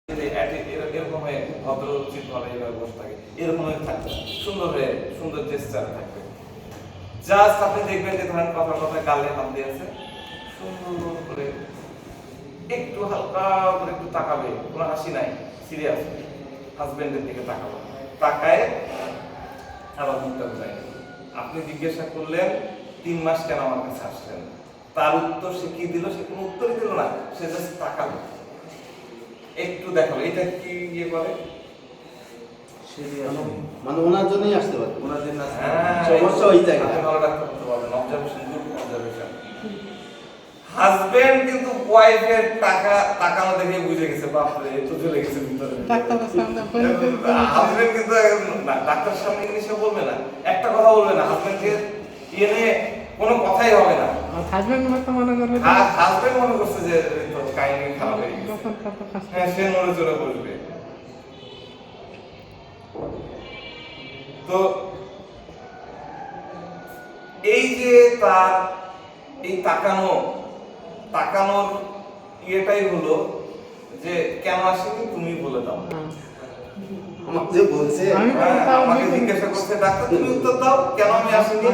এরকম হয়ে খুব ভদ্র উচিত ভাবে এইভাবে বসে থাকে, এরকম হয়ে থাকবে, সুন্দর হয়ে সুন্দর জেস্টার থাকবে। জাস্ট আপনি দেখবেন যে ধরেন কথা কথা গালে হাত দিয়েছে, সুন্দর করে একটু হালকা করে একটু তাকাবে, কোনো হাসি নাই, সিরিয়াস হাজবেন্ডের দিকে তাকাবো, তাকায় আবার মুখটা বুঝাই। আপনি জিজ্ঞাসা করলেন 3 মাস কেন আমার কাছে আসলেন, তার উত্তর সে কি দিল? সে কোনো উত্তরই দিল না, সে জাস্ট তাকালো, একটু দেখালো। এটা কি ইয়ে করে? মানে ওনার জন্যই আসতে পারে, ওনার জন্য সমস্যা ওই জায়গায়। আপনি ভালো ডাক্তার করতে পারবেন। Observation, good observation. হাজবেন্ড কিন্তু ওয়াইফের তাকানো দেখে বুঝে গেছে, বাপরে এ তো চলে গেছে ভিতরে। ডাক্তারের সামনে হাজবেন্ড কিন্তু না, ডাক্তার সামনে গিয়ে সে বলবে না, একটা কথা বলবে না, হাজবেন্ডকে ইয়ে নিয়ে কোনো কথাই হবে না। হাজবেন্ড হয়তো মনে করবে হাজবেন্ড মনে করছে যে কাহিনী খারাপ হয়ে গেছে, হ্যাঁ সে নড়ে চড়ে বসবে। তো এই যে তার এই তাকানোর ইয়েটাই হলো যে কেন আসেনি তুমি বলে দাও। আমাকে বলছে আমাকে জিজ্ঞাসা করছে ডাক্তার তুমি উত্তর দাও কেন আমি আসিনি।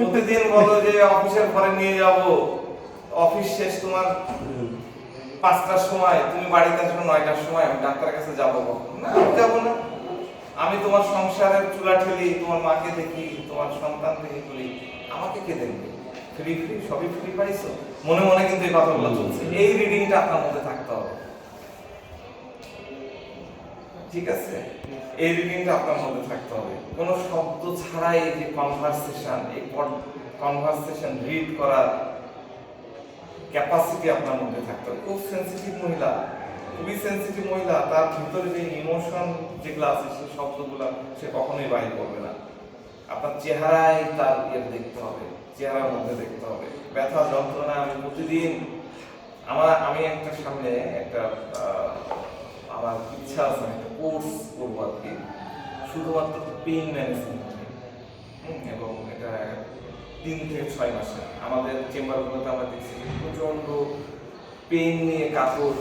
প্রতিদিন বলো যে অফিসের পরে নিয়ে যাব, অফিস শেষ তোমার 5টার সময়, তুমি বাড়িতে আসবে 9টার সময়, আমি ডাক্তারের কাছে যাবো কখন? না আমি যাবো না, আমি তোমার সংসারের চুলা ঠেলি, তোমার মাকে দেখি, তোমার সন্তান দেখি বলি, আমাকে কে দেখবে? ফ্রি সবই ফ্রি পাইছো। মনে মনে কিন্তু এই কথাগুলো চলছে। এই রিডিংটা আপনার মধ্যে থাকতে হবে, ঠিক আছে? এই রিডিংটা আপনার মধ্যে থাকতে হবে। কোনো শব্দ ছাড়াই এই যে কনভারসেশন, এই কনভারসেশন রিড করার ক্যাপাসিটি আপনার মধ্যে থাকতে হবে। খুব সেনসিটিভ মহিলা, খুবই সেনসিটিভ মহিলা, তার ভিতরে যে ইমোশন যেগুলো আছে সেই শব্দগুলো সে কখনোই বাইর করবে না। আপনার চেহারায় তার ইয়ে দেখতে হবে, চেহারার মধ্যে দেখতে হবে। ব্যথা যন্ত্রণা আমি প্রতিদিন আমি একটা সামনে একটা আমার ইচ্ছা আছে, একটা কোর্স করবো আর কি, শুধুমাত্র পেইন ম্যানেজমেন্ট, এবং এটা 3 থেকে 6 মাসে। আমাদের চেম্বারগুলোতে আমরা দেখছি প্রচন্ড পেইন নিয়ে কাতর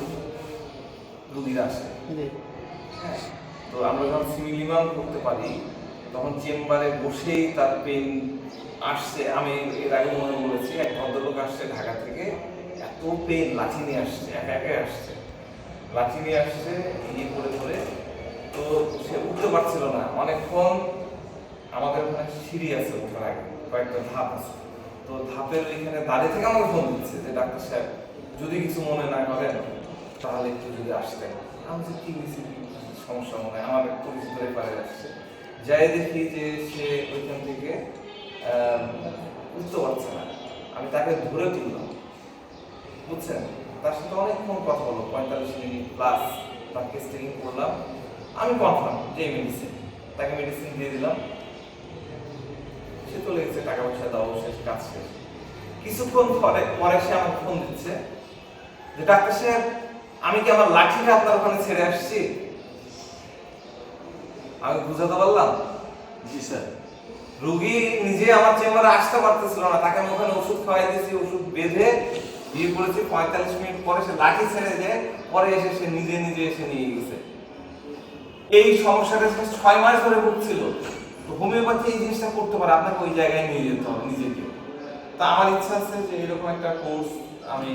রোগীরা আসে। হ্যাঁ, তো আমরা যখন সিমিলিমাম করতে পারি তখন চেম্বারে বসেই তার পেইন আসছে। আমি এর আগে মনে বলেছি, এক ভদ্রলোক আসছে ঢাকা থেকে, এত পেইন, লাঠি নিয়ে আসছে, একা আসছে, লাঠি নিয়ে আসছে ইয়ে করে ধরে, তো সে উঠতে পারছিল না অনেকক্ষণ। আমাদের ওখানে সিঁড়ি আছে ওঠার আগে, কয়েকটা ধাপ আছে, তো ধাপের ওইখানে দাঁড়িয়ে থেকে আমাকে ফোন দিচ্ছে যে ডাক্তার সাহেব যদি কিছু মনে না করেন তাহলে একটু যদি আসতেন। আমি যে কি হয়েছে, সমস্যা মনে হয়, আমার পরিচিত ব্যাপারে আসছে। যাই দেখি যে সে ওইখান থেকে উঠতে পারছে না, আমি তাকে ধরে তুললাম, বুঝছেন? তার সাথে অনেকক্ষণ কথা হলো, 45 মিনিট প্লাস তার কেস টেকিং করলাম। আমি কনফার্ম যে মেডিসিন, তাকে মেডিসিন দিয়ে দিলাম, সে চলে গেছে, টাকা পয়সা দাও শেষ, কাজ শেষ। কিছুক্ষণ পরে সে আমাকে ফোন দিচ্ছে যে ডাক্তার সাহেব আমি কি আমার লাঠিটা আপনার ওখানে ছেড়ে আসছি? আমি বুঝাতে পারলাম? জি স্যার। রোগী নিজে আমার চেম্বারে আসতে পারতেছিল না, তাকে আমি ওখানে ওষুধ খাওয়াই দিয়েছি, ওষুধ বেঁধে দিয়ে করেছি। 45 মিনিট পরে সে লাঠি ছেড়ে দেয়, পরে এসে সে নিজে এসে নিয়ে গেছে। এই সমস্যাটা 6 মাস ধরে ভুগছিল। তো হোমিওপ্যাথি এই জিনিসটা করতে পারে, আপনাকে ওই জায়গায় নিয়ে যেতে হবে নিজেকে। তা আমার ইচ্ছা আছে যে এরকম একটা কোর্স আমি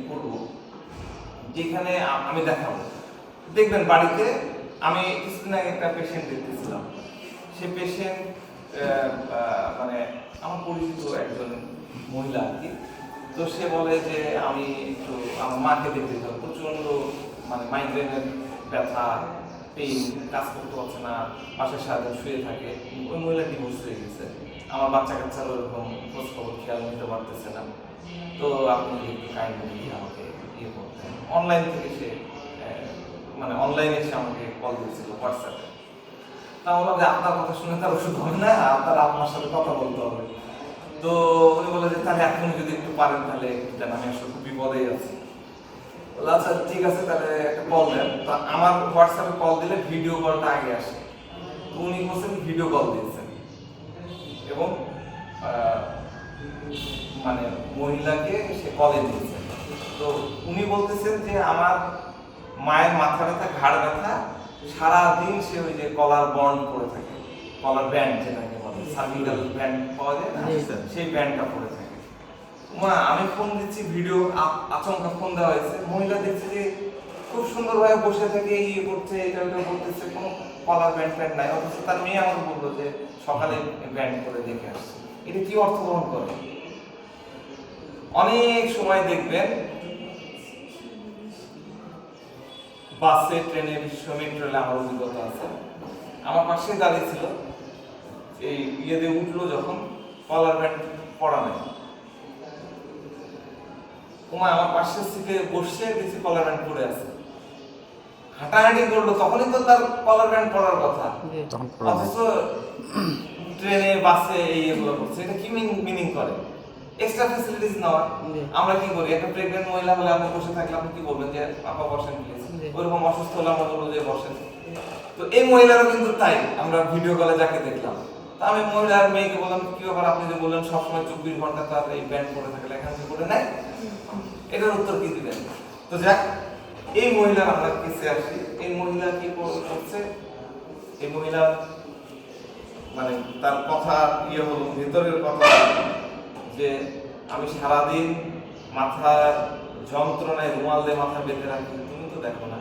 করব, যেখানে আমি দেখাবো। দেখবেন বাড়িতে, আমি কিছুদিন আগে একটা পেশেন্ট দেখতেছিলাম, সে পেশেন্ট মানে আমার পরিচিত একজন মহিলা আর কি। তো সে বলে যে আমি একটু আমার মাকে দেখতে চাই, প্রচন্ড মানে মাইগ্রেনের ব্যথা, পেইন, কাজ করতে পারছে না, বাসায় সারাদিন শুয়ে থাকে। ওই মহিলা ডিভোর্স হয়ে গেছে, আমার বাচ্চা কাচ্চার ওরকম খোঁজ খবর খেয়াল নিতে পারতেছে না। তো আপনি একটু কাইন্ডলি আমাকে ইয়ে করতেন। অনলাইন থেকে সে মানে অনলাইনে এসে আমাকে কল দিয়েছিল হোয়াটসঅ্যাপে। তা বললাম যে আপনার কথা শুনে তার ওষুধ হবে না, আপনার আপনার সাথে কথা বলতে হবে। তো উনি বলে যে তাহলে এখন যদি একটু পারেন তাহলে যেন, আমি আসলে খুব বিপদেই আছি। আচ্ছা ঠিক আছে, তাহলে একটা কল দেন। তো আমার হোয়াটসঅ্যাপে কল দিলে ভিডিও কলটা আগে আসে, তো উনি বলছেন ভিডিও কল দিয়েছেন, এবং মানে মহিলাকে সে কলে দিয়েছেন। তো উনি বলতেছেন যে আমার মায়ের মাথা ব্যথা, ঘাড় ব্যথা, সারাদিন সে ওই যে কলার বন্ড পরে থাকে, কলার ব্যান্ড যেটাকে বলে, সার্ভিক্যাল ব্যান্ড পাওয়া যায় না, সেই ব্যান্ডটা পরে থাকে। মা আমি ফোন দিচ্ছি, ভিডিও আচমকা ফোন দেওয়া হয়েছে, মহিলা দেখছে যে খুব সুন্দরভাবে বসে থেকে ইয়ে করছে, এটা ওটা করতেছে, কোনো কলার ব্যান্ড ফ্যান্ড নাই, অথচ তার মেয়ে আমাকে বললো যে সকালে ব্যান্ড করে দেখে আসছে। এটা কি অর্থ বহন করে? অনেক সময় দেখবেন বাসে, ট্রেনে, বিশ্ব মেট্রোলে আমার অভিজ্ঞতা আছে, আমার পাশে দাঁড়িয়ে ছিল, এই ইয়েতে উঠলো যখন কলার ব্যান্ড পরা নাই, তোমার আমার পাশের সিটে বসে দেখছি কলার ব্যান্ড পরে আছে, হাঁটাহাঁটি করলো, তখনই তো তার কলার ব্যান্ড পরার কথা, অথচ ট্রেনে বাসে এই এগুলো করছে। এটা কি মিনিং করে? এক্সট্রা ফ্যাসিলিটিস নেওয়া। আমরা কি করি, একটা প্রেগন্যান্ট মহিলা হলে আপনি বসে থাকলে আপনি কি বলবেন যে আপা বসেন প্লিজ, ওরকম অসুস্থ হলে আমরা বলবো যে বসেন। তো এই মহিলারও কিন্তু তাই, আমরা ভিডিও কলে যাকে দেখলাম, তা আমি মহিলার মেয়েকে বললাম কি ব্যাপার, আপনি যে বললেন সবসময় 24 ঘন্টা তার এই ব্যান্ড পরে থাকলে এখান থেকে করে নেয়, এটার উত্তর কি দিবেন? তো যাক, এই মহিলার আমরা কেসে আসি। এই মহিলা কি করছে, এই মহিলা মানে তার কথা ইয়ে হলো, ভেতরের কথা যে আমি সারাদিন মাথার যন্ত্রণায় রুমাল দিয়ে মাথা বেঁধে রাখি, তুমি তো দেখো না।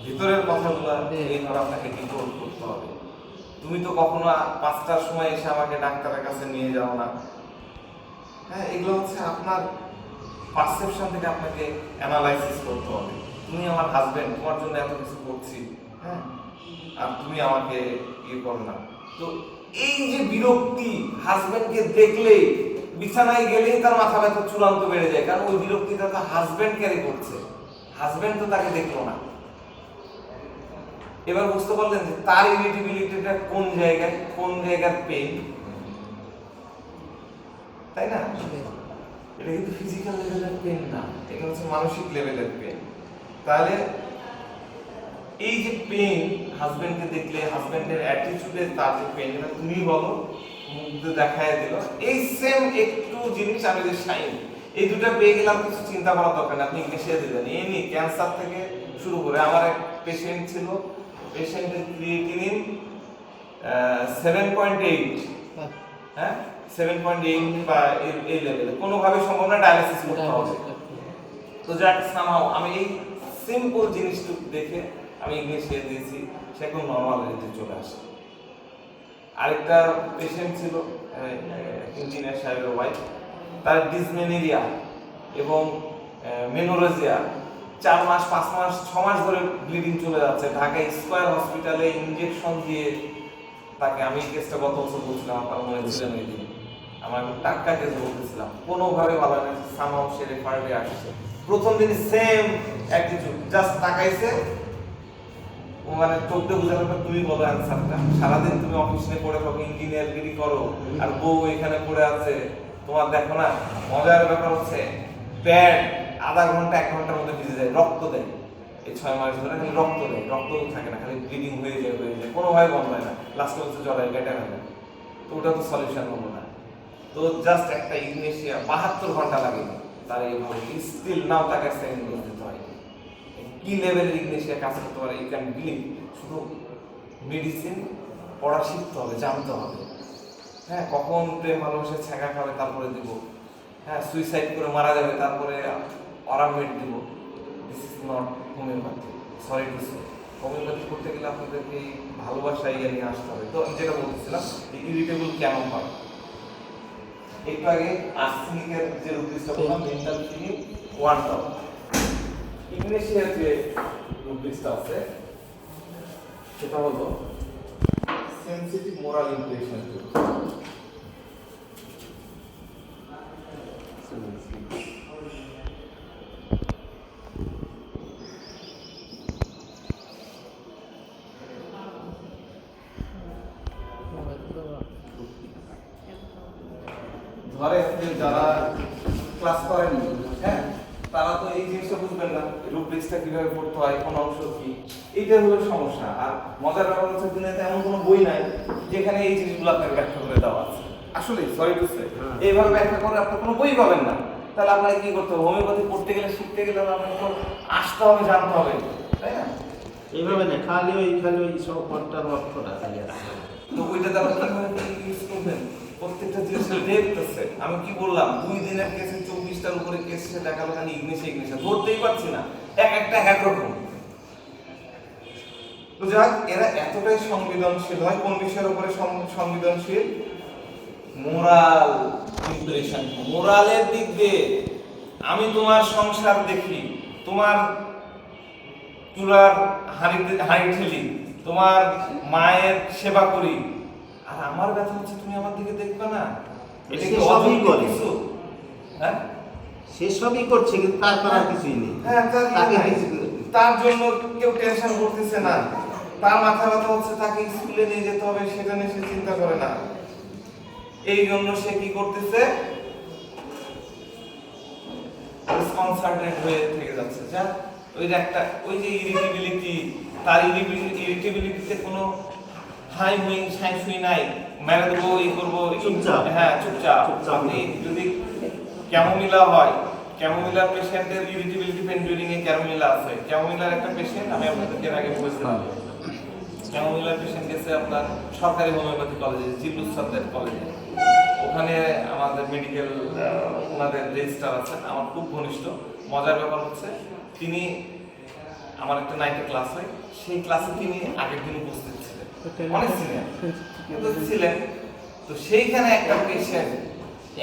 ভিতরের কথাগুলো এইভাবে আপনাকে ডিকোড করতে হবে। তুমি তো কখনো 5টার সময় এসে আমাকে ডাক্তারের কাছে নিয়ে যাও না। হ্যাঁ, এগুলো হচ্ছে আপনার পারসেপশন থেকে আপনাকে অ্যানালাইসিস করতে হবে। তুমি আমার হাজবেন্ড, তোমার জন্য এত কিছু করছি, হ্যাঁ, আর তুমি আমাকে ইয়ে করো না। তো এই যে বিরক্তি, হাজবেন্ডকে দেখলেই, বিছানায় গেলেই তার মাথা ব্যথা চূড়ান্ত বেড়ে যায়, কারণ ওই বিরক্তিটা তো হাজবেন্ড ক্যারি করছে, হাজবেন্ড তো তাকে দেখলো না। এবার বুঝতে পারলেন যে তার ইরিটেবিলিটিটা কোন জায়গায়, কোন জায়গার পেইন, তাই না? এটা কিন্তু ফিজিক্যাল লেভেলের পেন না, এটা হচ্ছে মানসিক লেভেলের পেন। তাহলে এই যে পেন, হাজবেন্ডকে দেখলে হাজবেন্ডের অ্যাটিটিউডে তার যে পেন, এটা তুমি বলো, মুখে দেখায় দিল, এই সেম একটু জিনিস আমি যে শাইন, এই দুটো পেয়ে গেলাম, কিছু চিন্তা করার দরকার নেই, আপনি মিশিয়ে দিবেন। এমনি ক্যান্সার থেকে শুরু করে, আমার এক পেশেন্ট ছিল, পেশেন্টের ক্রিয়েটিনিন 7.8, হ্যাঁ 7.8 বা এই লেভেলে, কোনোভাবে সম্ভব না, ডায়ালিসিস করতে হবে। তো যাক, সামাও আমি এই সিম্পল জিনিসটুকু দেখে আমি ইংলিশে দিয়েছি, সে এখন নর্মাল রেঞ্জে চলে আসে। আরেকটা পেশেন্ট ছিল, ইঞ্জিনিয়ার সাহেবের ওয়াইফ, তার ডিসমেনোরিয়া এবং মেনোরেজিয়া, 4 মাস 5 মাস 6 মাস ধরে ব্লিডিং চলে যাচ্ছে, ঢাকা স্কয়ার হসপিটালে ইনজেকশন দিয়ে তাকে, আমি কেসটা গত বছর বলছিলাম, আপনার মনে ছিলেন ওই দিন, আমার টাক্কা কেস বলতেছিলাম, কোনোভাবে ভালো না, সামাও সে রেফারে আসছে। প্রথম দিন সেম অ্যাটিটিউড, জাস্ট তাকাইছে, ও মানে চোখ দিয়ে বোঝা যাবে তুমি বলো অ্যান্সারটা, সারাদিন তুমি অফিসে পড়ে থাকো, ইঞ্জিনিয়ারগিরি করো, আর বউ এখানে পড়ে আছে, তোমার দেখো না। মজার ব্যাপার হচ্ছে প্যাড আধা ঘন্টা 1 ঘন্টার মধ্যে ভিজে যায়, রক্ত দেয়, এই 6 মাস ধরে খালি রক্ত দেয়, রক্ত থাকে না, খালি ব্লিডিং হয়ে যায়, কোনোভাবে বন্ধ হয় না, লাস্টে হচ্ছে জড়ায় কেটে ফেলে। তো ওটা তো সলিউশন হলো না। তো জাস্ট একটা ইগনেশিয়া 72 ঘন্টা লাগে তার এইভাবে, স্টিল নাও তাকে সেকেন্ড ডোজ দিতে হয়। কি লেভেলের ইগনেশিয়া কাজ করতে পারে, ইউ ক্যান বিলিভ। শুধু মেডিসিন পড়া শিখতে হবে, জানতে হবে। হ্যাঁ, কখন প্রেম ভালোবাসে ছ্যাঁকা খাবে তারপরে দিব, হ্যাঁ সুইসাইড করে মারা যাবে তারপরে অরামেট দিব। This is not homeopathy, sorry to say. Homeopathy করতে গেলে আপনাদেরকে এই ভালোবাসা ইয়ে নিয়ে আসতে হবে। তো আমি যেটা বলতেছিলাম, ইরিটেবল কেন হয়, একটু আগে আর্সেনিকের যে রুব্রিক্সটা বললাম, মেন্টাল ফিলিং 1 টাও, ইগনেশিয়ার যে রুব্রিক্সটা আছে সেটা হলো সেনসিটিভ মোরাল ইমপ্রেশন। ধরে যারা ক্লাস করেনি, হ্যাঁ, তারা তো এই জিনিসটা বুঝবেন না, রুব্রিক্সটা কিভাবে পড়তে হয়, কোন অংশ কি, এইটা হলো সমস্যা। আর মজার ব্যাপার হচ্ছে দুনিয়াতে এমন কোনো বই নাই যেখানে এই জিনিসগুলো আপনাকে ব্যাখ্যা করে দেওয়া আছে। আসলে সরি টু সে, এইভাবে ব্যাখ্যা করে আপনি কোনো বই পাবেন না। তাহলে আপনাকে কি করতে হবে? হোমিওপ্যাথি পড়তে গেলে শিখতে গেলে আপনাকে তো আসতে হবে, জানতে হবে, তাই না? এইভাবে না, খালি ওই সব ঘন্টার অর্থটা খালি আসছে। তো ওইটা দ্বারা কিভাবে ইউজ করবেন? প্রত্যেকটা জিনিস দেখতেছে। আমি কি বললাম, 2 দিনের কেসে 24টার উপরে কেস সে দেখালো খালি ইংলিশে ধরতেই পারছি না, এক একটা এক রকম। তো যাক, এরা এতটাই সংবেদনশীল হয় কোন বিষয়ের উপরে সংবেদনশীল? মোরাল ইমপ্রেশন, মোরালের দিক দিয়ে। আমি তোমার সংসার দেখি, তোমার চুলার হাঁড়ি ঠেলি, তোমার মায়ের সেবা করি, আর আমার ব্যথা হচ্ছে তুমি আমার দিকে দেখবে না। এটা কি সবই করে। কিছু? হ্যাঁ, সে সবই করছে, কিন্তু তার করার কিছুই নেই। হ্যাঁ, তাকে কিছু তার জন্য কেউ টেনশন করতেছে না, তার মাথা ব্যথা হচ্ছে তাকে স্কুলে নিয়ে যেতে হবে, সেটা নিয়ে সে চিন্তা করে না। এই জন্য সে কি করতেছে? ডিসকনসার্টেড হয়ে থেকে যাচ্ছে। যা ওই যে একটা ওই যে ইরিটেবিলিটি, তার ইরিটেবিলিটিতে কোনো হাই হুইং সাই সুই নাই, মেরে দেবো, ই করবো, চুপচাপ। হ্যাঁ চুপচাপ। চুপচাপ। আপনি যদি ক্যামোমিলা হয়, ক্যামোমিলা পেশেন্টের ইরিটেবিলিটি পেন্ডুরিং এ ক্যামোমিলা আছে। ক্যামোমিলার একটা পেশেন্ট আমি আপনাদেরকে এর আগে বলেছিলাম, ক্যামোমিলার পেশেন্ট গেছে আপনার সরকারি হোমিওপ্যাথি কলেজে, জিল্লুস সাদ্দার কলেজে। ওখানে আমাদের মেডিকেল ওনাদের রেজিস্টার আছেন, আমার খুব ঘনিষ্ঠ। মজার ব্যাপার হচ্ছে তিনি, আমার একটা নাইটে ক্লাস হয়, সেই ক্লাসে তিনি আগের দিন উপস্থিত ছিলেন, অনেক সিনিয়র কিন্তু ছিলেন। তো সেইখানে একটা পেশেন্ট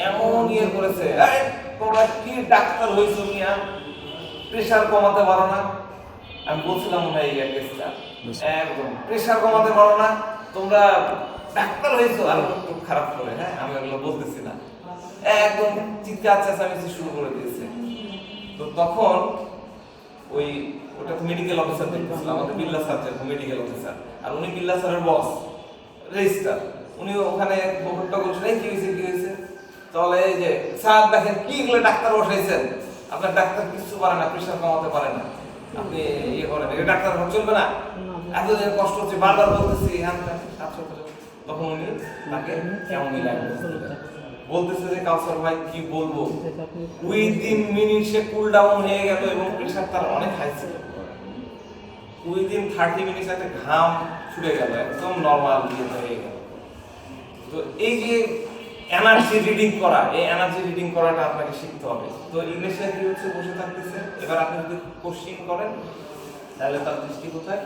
এমন ইয়ে করেছে, আরে তোমরা কি ডাক্তার হয়েছো মিয়া, প্রেশার কমাতে পারো না? আমি বলছিলাম না এই কেসটা, একদম প্রেশার কমাতে পারো না, তোমরা ডাক্তার হয়েছো, আর খুব খারাপ করে। হ্যাঁ, আমি ওগুলো বলতেছি না, একদম চিৎকার চেঁচামেচি শুরু করে দিয়েছে। তো তখন ওই ওটা তো মেডিকেল অফিসার দেখতেছিল, আমাদের বিল্লা স্যার যেরকম মেডিকেল অফিসার, আর উনি বিল্লা স্যারের বস রেজিস্টার। উনি ওখানে বকরটা বলছেন, এই কি হয়েছে কি হয়েছে? তাহলে এই যে স্যার দেখেন কি এগুলো ডাক্তার বসাইছেন, আপনার ডাক্তার কিছু পারে না, প্রেশার কমাতে পারে না, আপনি ইয়ে করেন, এটা ডাক্তার চলবে না, এতদিন কষ্ট হচ্ছে, বারবার বলতেছি হ্যাঁ। তখন উনি তাকে কেমন বলতেছে যে কাউসার ভাই কি বলবো, উইদিন মিনিট সে কুল ডাউন হয়ে গেল এবং প্রেশার তার অনেক হাই ছিল। উইদিন 30 মিনিট একটা ঘাম ছুটে গেল, একদম নরমাল হয়ে গেল। তো এই যে এনার্জি রিডিং করা, এই এনার্জি রিডিং করাটা আপনাকে শিখতে হবে। তো ইংলিশে কি হচ্ছে, বসে থাকতেছে, এবার আপনি যদি কোশ্চিন করেন তাহলে তার দৃষ্টি কোথায়?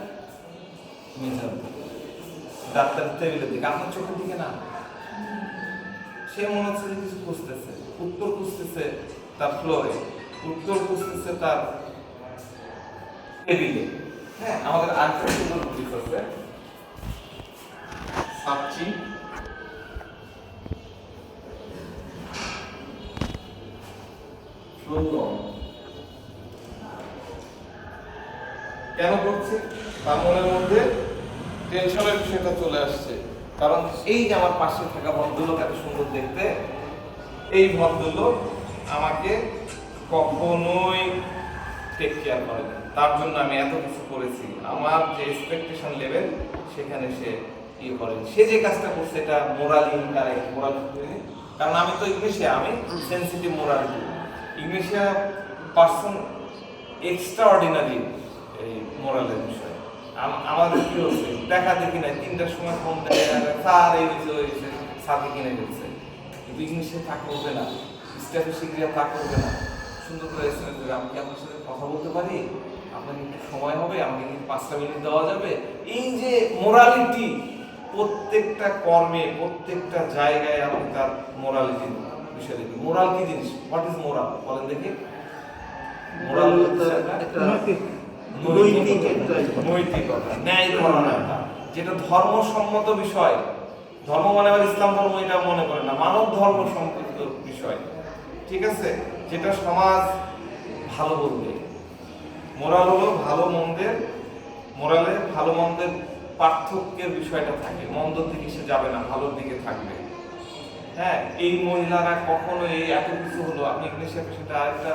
মেঝার দিকে, ডাক্তারের টেবিলের দিকে, আপনার চোখের দিকে না। সে মনে হচ্ছে যে কিছু খুঁজতেছে, উত্তর খুঁজতেছে তার ফ্লোরে, উত্তর খুঁজতেছে তার টেবিলে। হ্যাঁ, আমাদের আরেকটা সুন্দর উদ্দেশ্য আছে, সার্চিং কেন করছে? তার মনের মধ্যে টেনশনের বিষয়টা চলে আসছে, কারণ এই যে আমার পাশে থাকা ভদ্রলোক এত সুন্দর দেখতে, এই ভদ্রলোক আমাকে কখনোই টেক কেয়ার করে না, তার জন্য আমি এত কিছু করেছি, আমার যে এক্সপেকটেশন লেভেল সেখানে সে ইয়ে করেন, সে যে কাজটা করছে এটা মোরালি ইনকারেক্ট, মোরাল, কারণ আমি তো ইংলিশে, আমি সেনসিটিভ মোরালিটি, ইংলিশে পার্সন এক্সট্রা অর্ডিনারি এই মোরালের বিষয়। আমাদের কি হচ্ছে, দেখা দেখি না 3টার সময় ফোন দেখে স্যার এই হয়েছে স্যারকে কিনে ফেলছে, কিন্তু ইংলিশে তা করবে না, স্টাফের শিখিয়ে তা করবে না, সুন্দর করে এসএমএস দেবে, আমি কি আপনার সাথে কথা বলতে পারি, আপনাকে একটু সময় হবে, আমাকে কি 5টা মিনিট দেওয়া যাবে? এই যে মোরালিটি, প্রত্যেকটা কর্মে প্রত্যেকটা জায়গায় আপনি তার মোরালিটি বিষয় দেখবেন। মোরাল কি জিনিস? হোয়াট ইজ মোরাল বলেন দেখি? মোরাল নৈতিকতা, ন্যায়পরায়ণতা, যেটা ধর্মসম্মত বিষয়। ধর্ম মানে আবার ইসলাম ধর্ম এটা মনে করে না, মানব ধর্ম সম্পর্কিত বিষয়, ঠিক আছে, যেটা সমাজ ভালো বলবে। মোরাল হলো ভালো মন্দের, মোরালে ভালো মন্দের পার্থক্যের বিষয়টা থাকে, মন্দ দিকে সে যাবে না, ভালোর দিকে থাকবে। হ্যাঁ, এই মহিলারা কখনো এই এত কিছু হলো, আপনি ইংলিশে সেটা আরেকটা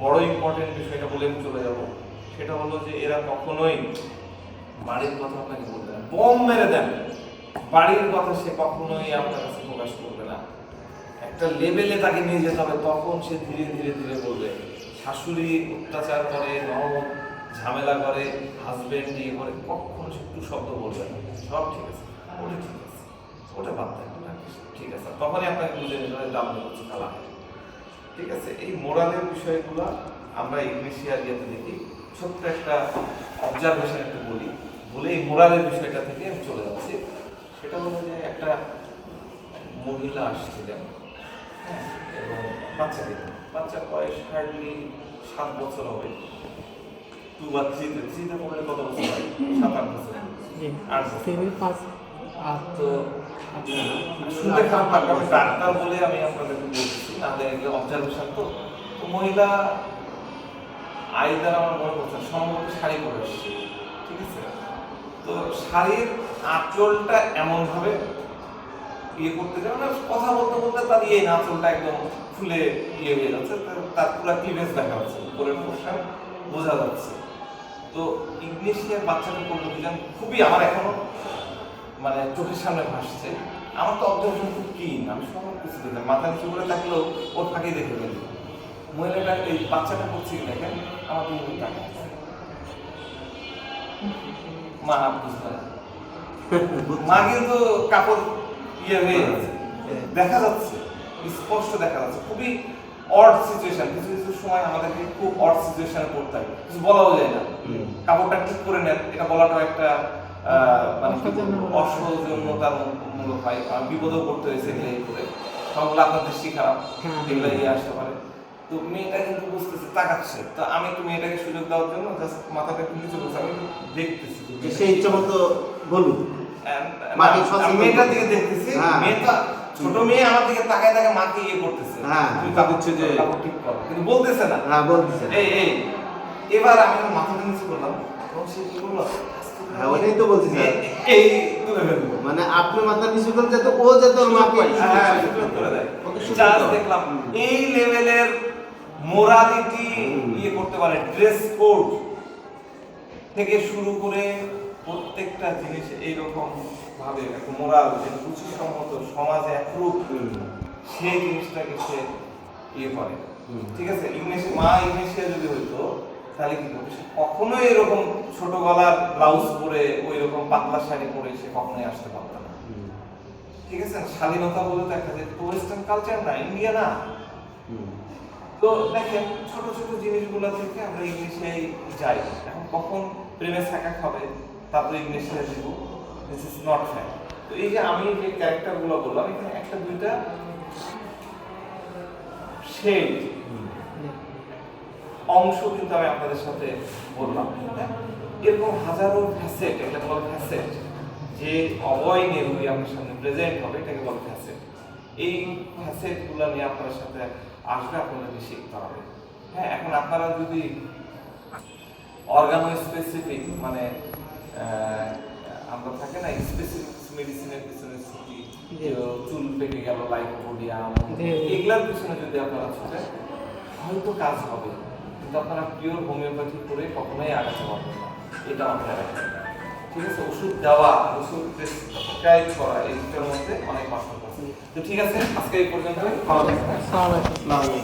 বড় ইম্পর্টেন্ট বিষয়টা বলে আমি চলে যাব, সেটা হলো যে এরা কখনোই বাড়ির কথা আপনাকে বলবে না, বম মেরে দেন, বাড়ির কথা সে কখনোই আপনার কাছে প্রকাশ করবে না। একটা লেভেলে তাকে নিয়ে যেতে হবে, তখন সে ধীরে ধীরে ধীরে বলবে। শাশুড়ি অত্যাচার করে, ননদ ঝামেলা করে, হাজবেন্ড দিয়ে করে, কখনো সে একটু শব্দ বলবে না, সব ঠিক আছে, ওটা ঠিক আছে, ওটা বাদ দেন, ঠিক আছে, তখনই আপনাকে বুঝে নিতে হবে দাম হচ্ছে খেলা। ঠিক আছে, এই মোরালের বিষয়গুলো আমরা ইংলিশিয়ার ইয়েতে দেখি। ছোট্ট একটা অবজারভেশন একটু বলি, বলে এই মোরালের বিষয়টা থেকে আমি চলে যাচ্ছি। সেটা হলো যে একটা মহিলা আসছিলেন, হ্যাঁ, এবং বাচ্চার বয়স হার্ডলি 7 বছর হবে। 2 বা 3 পড়লে কত বছর হয়? 7-8 বছর, 8 বছর। তো শুনতে খারাপ লাগবে, আমি ডাক্তার বলে আমি আপনাদেরকে বলছি, নাহলে এগুলো অবজারভেশন। তো মহিলা আইদার আমার মনে করছেন সম্ভবত শাড়ি পরে আসছে, ঠিক আছে। তো শাড়ির আঁচলটা এমন ভাবে ইয়ে করতে যাবে না, কথা বলতে বলতে তার এই আঁচলটা একদম ফুলে ইয়ে হয়ে যাচ্ছে, তার পুরো ক্লিভেজ দেখা যাচ্ছে, উপরের পোর্শন বোঝা যাচ্ছে। তো ইংলিশের বাচ্চাটা করলো দিলাম, খুবই আমার এখনো মানে চোখের সামনে ভাসছে। আমার তো অবজারভেশন খুব কিন, আমি সব কিছু দেখলাম, মাথা নিচু করে থাকলেও ওর ফাঁকে দেখে গেল। মহিলাটা এই বাচ্চাটা করছে কি দেখেন, আমার দিকে তাকায়, মা বুঝতে না, মা কিন্তু কাপড় ইয়ে হয়ে যাচ্ছে, দেখা যাচ্ছে, স্পষ্ট দেখা যাচ্ছে। খুবই অড সিচুয়েশন, কিছু কিছু সময় আমাদেরকে খুব অড সিচুয়েশনে পড়তে হয়, কিছু বলাও যায় না। কাপড়টা ঠিক করে নেন, এটা বলাটাও একটা মানে অসৌজন্যতার মূলক হয়, বিপদও করতে হয়েছে এগুলো করে, সবগুলো আপনার দৃষ্টি খারাপ, এগুলো ইয়ে আসতে পারে। তো মেয়েটা কিন্তু বুঝতেছে, তাকাচ্ছে। তো আমি একটু মেয়েটাকে সুযোগ দেওয়ার জন্য জাস্ট মাথাটা একটু নিচু করছি, আমি একটু দেখতেছি সেই ইচ্ছা মতো বলুন, মেয়েটার দিকে দেখতেছি। মেয়েটা ছোট মেয়ে আমার দিকে তাকায় তাকায় মাকে ইয়ে করতেছে, তুমি কাপড় যে কাপড় ঠিক করো, কিন্তু বলতেছে না। বলতেছে এই এবার আমি মাথাটা নিচু করলাম, এবং সে কি করলো, ওইটাই তো বলছি স্যার, এই তুলে ফেলবো, মানে আপনি মাথা নিচু করে যেত, ও যেত ওর মাকে করে দেয়। জাস্ট দেখলাম এই লেভেলের মোরালিটি ইয়ে করতে পারে, ড্রেস কোড থেকে শুরু করে প্রত্যেকটা জিনিস এইরকম ভাবে একটা মোরাল, যে রুচিসম্মত সমাজে একরূপ, সেই জিনিসটাকে সে ইয়ে করে। ঠিক আছে, ইংলিশে যদি হইতো তাহলে কি করবে, সে কখনোই এরকম ছোট গলার ব্লাউজ পরে ওই রকম পাতলা শাড়ি পরে সে কখনোই আসতে পারত না। ঠিক আছে, স্বাধীনতা বলে তো একটা, যে ওয়েস্টার্ন কালচার না, ইন্ডিয়া না। তো দেখেন ছোট ছোট জিনিসগুলো থেকে আমরা ইংলিশে যাই। এখন কখন প্রেমে থাকা হবে, তারপরে ইংলিশে দিব, দিস ইজ নট ফেয়ার। তো এই যে আমি যে ক্যারেক্টারগুলো বললাম, এখানে একটা দুইটা শেড অংশ কিন্তু আমি আপনাদের সাথে বললাম। এরকম হাজারো ফ্যাসেট, এটাকে বলে ফ্যাসেট, যে অবয় নির্ভরই আপনার সামনে প্রেজেন্ট হবে, এটাকে বলে ফ্যাসেট। এই ফ্যাসেটগুলো নিয়ে আপনাদের সাথে আসবে, আপনাদেরকে শিখতে হবে। হ্যাঁ, এখন আপনারা যদি অর্গানো স্পেসিফিক, মানে আমরা থাকে না স্পেসিফিক মেডিসিনের পিছনে ছুটি, চুল পেকে গেল লাইকোপোডিয়াম, এগুলার পিছনে যদি আপনারা ছুটেন হয়তো কাজ হবে, কিন্তু আপনারা পিওর হোমিওপ্যাথি করে কখনোই আগাতে পারবেন না, এটা মাথায় রাখবেন। ঠিক আছে, ওষুধ দেওয়া, ওষুধ প্রেসক্রাইব করা, এই দুটোর মধ্যে অনেক পার্থক্য আছে। তো ঠিক আছে, আজকে এই পর্যন্ত। আসসালামু আলাইকুম।